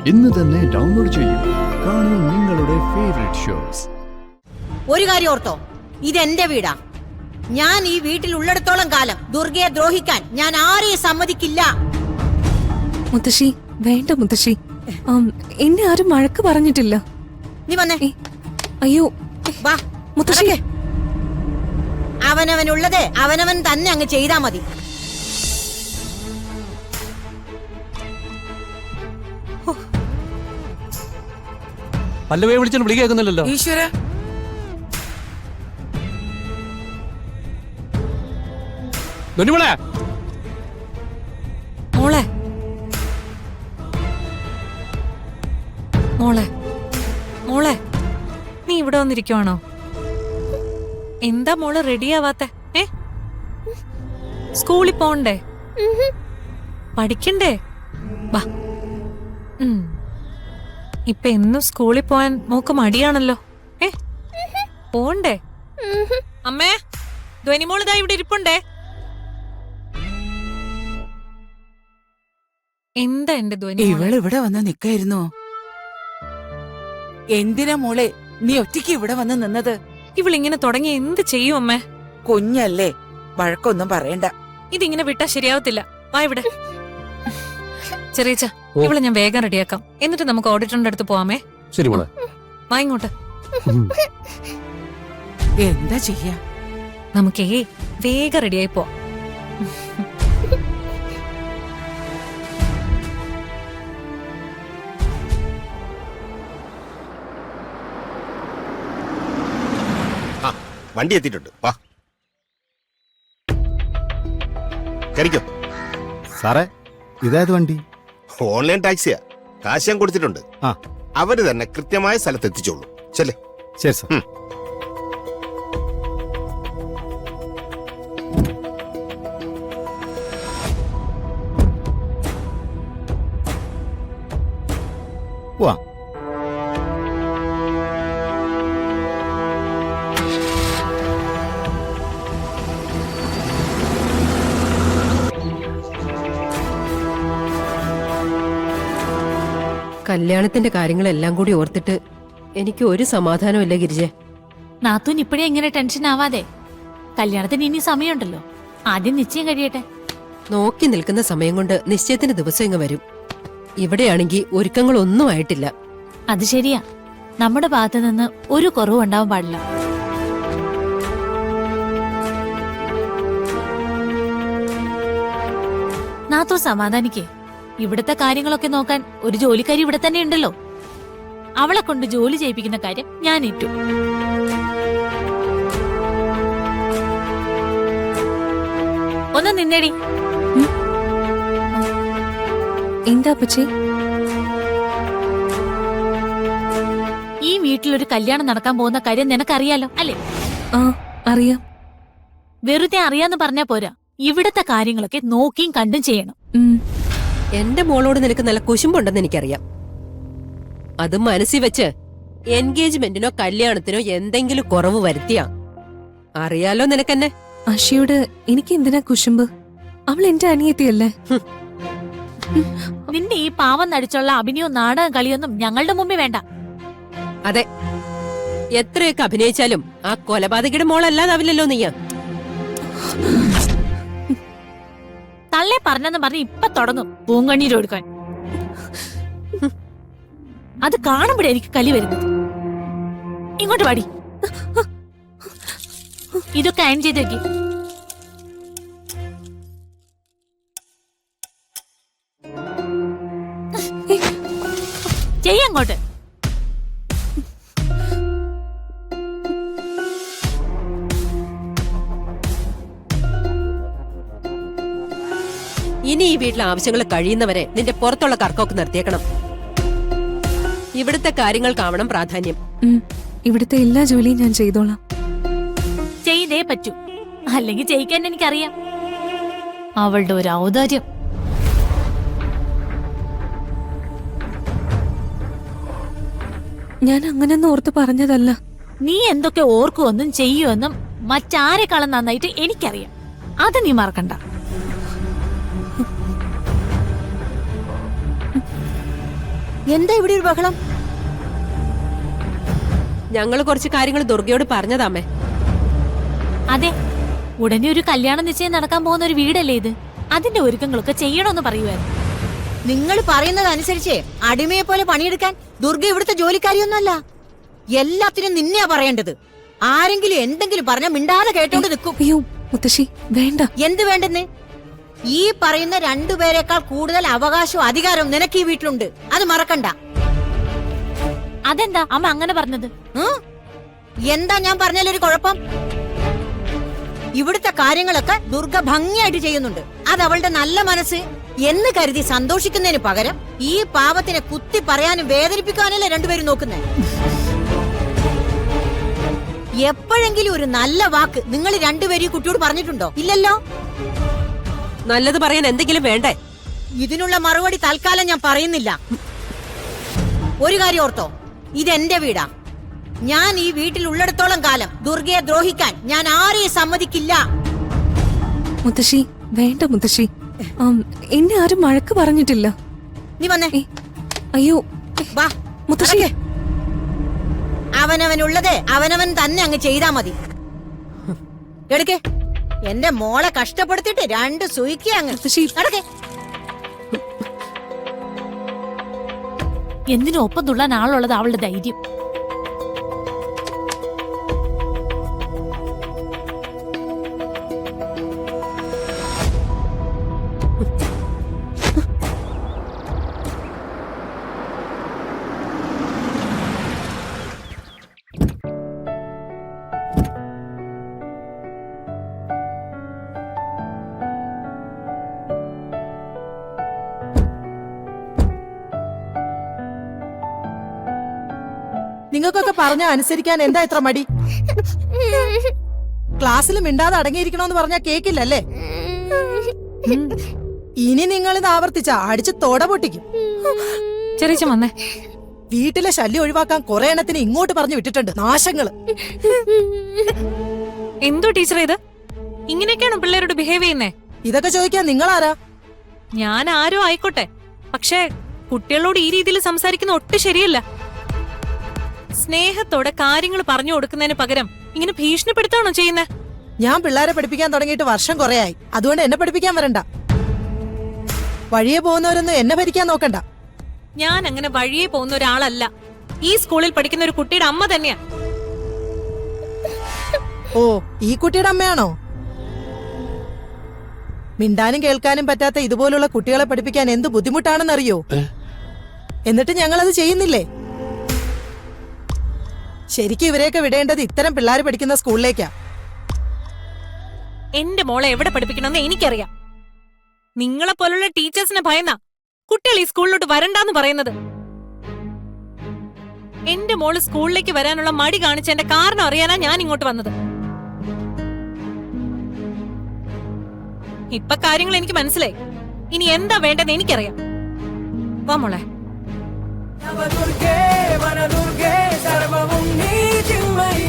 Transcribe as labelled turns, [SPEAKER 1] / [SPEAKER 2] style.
[SPEAKER 1] ഇന്ന് തന്നെ ഡൗൺലോഡ് ചെയ്യൂ. കാണൂ നിങ്ങളുടെ ഫേവറേറ്റ് ഷോസ്.
[SPEAKER 2] ഒരു കാര്യം ഓർത്തോ, ഇതെന്റെ വീടാ. ഞാൻ ഈ വീട്ടിൽ ഉള്ളിടത്തോളം കാലം ദുർഗയെ ദ്രോഹിക്കാൻ ഞാൻ ആരെയും സമ്മതിക്കില്ല.
[SPEAKER 3] മുത്തശ്ശി, വേണ്ട മുത്തശ്ശി. എന്നെ ആരും വഴക്ക് പറഞ്ഞിട്ടില്ല.
[SPEAKER 2] നീ വന്നേ.
[SPEAKER 3] അയ്യോ
[SPEAKER 2] വാ
[SPEAKER 3] മുത്തശ്ശി.
[SPEAKER 2] അവനവനുള്ളത് അവനവൻ തന്നെ അങ്ങ് ചെയ്താ മതി.
[SPEAKER 4] പല്ലവയെ വിളിച്ചു വിളിക്കേക്കുന്നില്ലല്ലോ.
[SPEAKER 5] ഈശ്വര,
[SPEAKER 4] മോളെ
[SPEAKER 3] മോളെ മോളെ മോളെ നീ ഇവിടെ വന്നിരിക്കുവാണോ? എന്താ മോള് റെഡിയാവാത്തെ? സ്കൂളിൽ പോണ്ടേ? പഠിക്കണ്ടേ? വാ. ഇപ്പൊ എന്നും സ്കൂളിൽ പോവാൻ മോക്ക് മടിയാണല്ലോ. പോണ്ടേ? അമ്മേ, ധ്വനിമോള് ദാ ഇവിടെ ഇരിപ്പുണ്ടേ. എന്താ എന്റെ ധ്വനി?
[SPEAKER 5] ഇവളിവിടെ വന്ന് നിക്കായിരുന്നോ? എന്തിനാ മോളെ നീ ഒറ്റയ്ക്ക് ഇവിടെ വന്ന് നിന്നത്?
[SPEAKER 3] ഇവളിങ്ങനെ തുടങ്ങി എന്ത് ചെയ്യും അമ്മേ?
[SPEAKER 5] കുഞ്ഞല്ലേ, വഴക്കൊന്നും പറയണ്ട.
[SPEAKER 3] ഇതിങ്ങനെ വിട്ടാ ശരിയാവത്തില്ല. വാ ഇവിടെ. ചെറിയച്ച, ഇവളെ ഞാൻ വേഗം റെഡിയാക്കാം. എന്നിട്ട് നമുക്ക് ഓഡിറ്ററിന്റെ അടുത്ത് പോവാമേ.
[SPEAKER 4] ശരി മോളെ,
[SPEAKER 3] വാ ഇങ്ങോട്ട്.
[SPEAKER 5] എന്താ ചെയ്യാ?
[SPEAKER 3] നമുക്കേ വേഗം റെഡിയായി പോവാം.
[SPEAKER 6] വണ്ടി എത്തിയിട്ടുണ്ട്. വാ കരിക്കോ.
[SPEAKER 1] സാറേ, ഇതേത് വണ്ടി?
[SPEAKER 6] ഓൺലൈൻ ടാക്സിയാ. കാശ് ഞാൻ കൊടുത്തിട്ടുണ്ട്. അവര് തന്നെ കൃത്യമായ സ്ഥലത്ത് എത്തിച്ചോളൂ. ചെല്ലേ.
[SPEAKER 1] ശരി സാർ. വാ.
[SPEAKER 7] കല്യാണത്തിന്റെ കാര്യങ്ങളെല്ലാം കൂടി ഓർത്തിട്ട് എനിക്ക് ഒരു സമാധാനമില്ല ഗിരിജെ.
[SPEAKER 8] നാത്തൂൻ ഇപ്പഴേ ഇങ്ങനെ ടെൻഷൻ ആവാതെ. കല്യാണത്തിന് ഇനി സമയമുണ്ടല്ലോ, ആദ്യം നിശ്ചയം കഴിയട്ടെ.
[SPEAKER 7] നോക്കി നിൽക്കുന്ന സമയം കൊണ്ട് നിശ്ചയത്തിന് ദിവസം ഇങ്ങ് വരും. ഇവിടെയാണെങ്കിൽ ഒരുക്കങ്ങളൊന്നും ആയിട്ടില്ല.
[SPEAKER 8] അത് ശരിയാ, നമ്മുടെ ഭാഗത്ത് നിന്ന് ഒരു കുറവും ഉണ്ടാവാൻ പാടില്ല. നാത്തൂ സമാധാനിക്കേ. ഇവിടുത്തെ കാര്യങ്ങളൊക്കെ നോക്കാൻ ഒരു ജോലിക്കാരി ഇവിടെ തന്നെ ഉണ്ടല്ലോ. അവളെ കൊണ്ട് ജോലി ചെയ്യിപ്പിക്കുന്ന കാര്യം ഞാൻ ഏറ്റു. ഒന്ന് നിന്നേടി.
[SPEAKER 3] എന്താ പച്ചി?
[SPEAKER 8] ഈ വീട്ടിലൊരു കല്യാണം നടക്കാൻ പോകുന്ന കാര്യം നിനക്കറിയാലോ അല്ലേ?
[SPEAKER 3] ആ, അറിയാം.
[SPEAKER 8] വെറുതെ അറിയാന്ന് പറഞ്ഞാ പോരാ, ഇവിടത്തെ കാര്യങ്ങളൊക്കെ നോക്കിയും കണ്ടും ചെയ്യണം.
[SPEAKER 7] എന്റെ മോളോട് നിനക്ക് നല്ല കുശുമ്പുണ്ടെന്ന് എനിക്കറിയാം. അത് മനസ്സിൽ വെച്ച് എൻഗേജ്മെന്റിനോ കല്യാണത്തിനോ എന്തെങ്കിലും കുറവ് വരുത്തിയാ അറിയാലോ നിനക്കെന്നെ.
[SPEAKER 3] അഷിയോട് എനിക്ക് എന്തിനാ കുശുമ്പ്? അവൾ എന്റെ അനിയത്തിയല്ലേ.
[SPEAKER 8] നിന്റെ ഈ പാവം നടിച്ചുള്ള അഭിനയവും നാടകം കളിയൊന്നും ഞങ്ങളുടെ മുമ്പിൽ വേണ്ട.
[SPEAKER 7] അതെ, എത്രയൊക്കെ അഭിനയിച്ചാലും ആ കൊലപാതകയുടെ മോളല്ലാതാവില്ലല്ലോ നീയാ.
[SPEAKER 8] തള്ളെ പറഞ്ഞെന്ന് പറഞ്ഞ് ഇപ്പൊ തുടങ്ങും പൂങ്കണ്ണീര് കൊടുക്കാൻ. അത് കാണുമ്പോഴേ എനിക്ക് കലി വരുന്നത്. ഇങ്ങോട്ട് പാടി. ഇതൊക്കെ അയൺ ചെയ്ത് വെക്കി. ചെയ്യങ്ങോട്ട്.
[SPEAKER 7] ഇനി ഈ വീട്ടിലെ ആവശ്യങ്ങൾ കഴിയുന്നവരെ നിന്റെ പുറത്തുള്ള കർക്കൊക്കെ നിർത്തിയേക്കണം. ഇവിടുത്തെ കാര്യങ്ങൾക്കാവണം പ്രാധാന്യം.
[SPEAKER 3] ഇവിടുത്തെ എല്ലാ ജോലിയും ഞാൻ ചെയ്തോളാം.
[SPEAKER 8] ചെയ്തേ പറ്റൂ, അല്ലെങ്കിൽ ചെയ്യിക്കാൻ എനിക്കറിയാം. അവളുടെ ഒരു ഔദാര്യം.
[SPEAKER 3] ഞാൻ അങ്ങനെയൊന്നും ഓർത്ത് പറഞ്ഞതല്ല.
[SPEAKER 8] നീ എന്തൊക്കെ ഓർക്കുമെന്നും ചെയ്യുമെന്നും മറ്റാരെക്കാളും നന്നായിട്ട് എനിക്കറിയാം. അത് നീ മറക്കണ്ട.
[SPEAKER 2] എന്താ ഇവിടെ ഒരു ബഹളം?
[SPEAKER 7] ഞങ്ങൾ കുറച്ച് കാര്യങ്ങൾ ദുർഗയോട് പറഞ്ഞതാമേ.
[SPEAKER 8] അതെ, ഉടനെ ഒരു കല്യാണ നിശ്ചയം നടക്കാൻ പോകുന്ന ഒരു വീടല്ലേ ഇത്. അതിന്റെ ഒരുക്കങ്ങളൊക്കെ ചെയ്യണമെന്ന് പറയുമായിരുന്നു.
[SPEAKER 2] നിങ്ങൾ പറയുന്നതനുസരിച്ച് അടിമയെ പോലെ പണിയെടുക്കാൻ ദുർഗ ഇവിടുത്തെ ജോലിക്കാരിയൊന്നുമല്ല. എല്ലാത്തിനും നിന്നെയാ പറയേണ്ടത്. ആരെങ്കിലും എന്തെങ്കിലും പറഞ്ഞ മിണ്ടാതെ കേട്ടോണ്ട് നിൽക്കും.
[SPEAKER 3] അയ്യോ മുത്തശ്ശി വേണ്ട.
[SPEAKER 2] എന്ത് വേണ്ടെന്ന്? ഈ പറയുന്ന രണ്ടുപേരെക്കാൾ കൂടുതൽ അവകാശവും അധികാരവും നിനക്ക് ഈ വീട്ടിലുണ്ട്. അത് മറക്കണ്ട.
[SPEAKER 8] അതെന്താ അമ്മ അങ്ങനെ പറഞ്ഞത്?
[SPEAKER 2] ഉം? എന്താ ഞാൻ പറഞ്ഞാലൊരു കുഴപ്പം? ഇവിടുത്തെ കാര്യങ്ങളൊക്കെ ദുർഗ ഭംഗിയായിട്ട് ചെയ്യുന്നുണ്ട്. അത് അവളുടെ നല്ല മനസ്സ് എന്ന് കരുതി സന്തോഷിക്കുന്നതിന് പകരം ഈ പാവത്തിനെ കുത്തി പറയാനും വേദനിപ്പിക്കാനല്ലേ രണ്ടുപേരും നോക്കുന്നത്. എപ്പോഴെങ്കിലും ഒരു നല്ല വാക്ക് നിങ്ങൾ രണ്ടുപേരും ഈ കുട്ടിയോട് പറഞ്ഞിട്ടുണ്ടോ? ഇല്ലല്ലോ.
[SPEAKER 7] നല്ലത് പറയാൻ എന്തെങ്കിലും വേണ്ടേ?
[SPEAKER 2] ഇതിനുള്ള മറുപടി തൽക്കാലം ഞാൻ പറയുന്നില്ല. ഒരു കാര്യം ഓർത്തോ, ഇതെന്റെ വീടാ. ഞാൻ ഈ വീട്ടിൽ ഉള്ളിടത്തോളം കാലം ദുർഗയെ ദ്രോഹിക്കാൻ ഞാൻ ആരെയും സമ്മതിക്കില്ല.
[SPEAKER 3] മുത്തശ്ശി വേണ്ട മുത്തശ്ശി. എന്നെ ആരും വഴക്ക് പറഞ്ഞിട്ടില്ല.
[SPEAKER 2] നീ വന്നേ.
[SPEAKER 3] അയ്യോ
[SPEAKER 2] വാ
[SPEAKER 3] മുത്തശ്ശി.
[SPEAKER 2] നടക്ക്. അവനവനുള്ളത് അവനവൻ തന്നെ അങ്ങ് ചെയ്താ മതി. എടുക്കേ. എന്റെ മോളെ കഷ്ടപ്പെടുത്തിട്ട് രണ്ട് സുയിക്കുക അങ്ങ്. നടക്കേ.
[SPEAKER 8] എന്തിനും ഒപ്പം തുള്ളാൻ ആളുള്ളത് അവളുടെ ധൈര്യം.
[SPEAKER 9] നിങ്ങൾക്കൊക്കെ പറഞ്ഞ അനുസരിക്കാൻ എന്താ ഇത്ര മടി? ക്ലാസ്സിൽ മിണ്ടാതെ അടങ്ങിയിരിക്കണോന്ന് പറഞ്ഞാ കേക്കില്ലല്ലേ? ഇനി നിങ്ങൾ ഇത് ആവർത്തിച്ച അടിച്ച് തോട പൊട്ടിക്കും.
[SPEAKER 3] ചെറിയ വന്നേ.
[SPEAKER 9] വീട്ടിലെ ശല്യം ഒഴിവാക്കാൻ കുറെ എണ്ണത്തിന് ഇങ്ങോട്ട് പറഞ്ഞു വിട്ടിട്ടുണ്ട്. നാശങ്ങള്.
[SPEAKER 3] എന്തോ ടീച്ചർ ഇത്? ഇങ്ങനെയൊക്കെയാണോ പിള്ളേരോട് ബിഹേവ് ചെയ്യുന്നേ?
[SPEAKER 9] ഇതൊക്കെ ചോദിക്കാൻ നിങ്ങളാരാ?
[SPEAKER 3] ഞാൻ ആരോ ആയിക്കോട്ടെ, പക്ഷേ കുട്ടികളോട് ഈ രീതിയിൽ സംസാരിക്കുന്ന ഒട്ടും ശരിയല്ല. സ്നേഹത്തോടെ കാര്യങ്ങൾ പറഞ്ഞു കൊടുക്കുന്നതിന് പകരം ഇങ്ങനെ ഭീഷണിപ്പെടുത്താണോ ചെയ്യുന്നേ?
[SPEAKER 9] ഞാൻ പിള്ളേരെ പഠിപ്പിക്കാൻ തുടങ്ങിയിട്ട് വർഷം കുറയായി. അതുകൊണ്ട് എന്നെ പഠിപ്പിക്കാൻ വരണ്ട. വഴിയെ പോകുന്നവരൊന്നും എന്നെ ഭരിക്കാൻ നോക്കണ്ട.
[SPEAKER 3] ഞാൻ അങ്ങനെ വഴിയെ പോകുന്ന ഒരാളല്ല. ഈ സ്കൂളിൽ പഠിക്കുന്ന ഒരു കുട്ടിയുടെ അമ്മ തന്നെയാ.
[SPEAKER 9] ഓ, ഈ കുട്ടിയുടെ അമ്മയാണോ? മിണ്ടാനും കേൾക്കാനും പറ്റാത്ത ഇതുപോലുള്ള കുട്ടികളെ പഠിപ്പിക്കാൻ എന്ത് ബുദ്ധിമുട്ടാണെന്നറിയോ? എന്നിട്ട് ഞങ്ങളത് ചെയ്യുന്നില്ലേ? ശരിക്കും ഇവരെയൊക്കെ വിടേണ്ടത് ഇത്തരം പിള്ളേർ പഠിക്കുന്ന സ്കൂളിലേക്കാ.
[SPEAKER 3] എന്റെ മോളെ എവിടെ പഠിപ്പിക്കണമെന്ന് എനിക്കറിയാം. നിങ്ങളെ പോലുള്ള ടീച്ചേഴ്സിനെ ഭയന്നാ കുട്ടികൾ ഈ സ്കൂളിലോട്ട് വരണ്ടെന്ന് പറയുന്നത്. എന്റെ മോള് സ്കൂളിലേക്ക് വരാനുള്ള മടി കാണിച്ചതിന്റെ കാരണം അറിയാനാ ഞാൻ ഇങ്ങോട്ട് വന്നത്. ഇപ്പൊ കാര്യങ്ങൾ എനിക്ക് മനസ്സിലായി. ഇനി എന്താ വേണ്ടതെന്ന് എനിക്കറിയാം. വാ മോളെ.
[SPEAKER 10] സർവവും നീ ചിന്മയി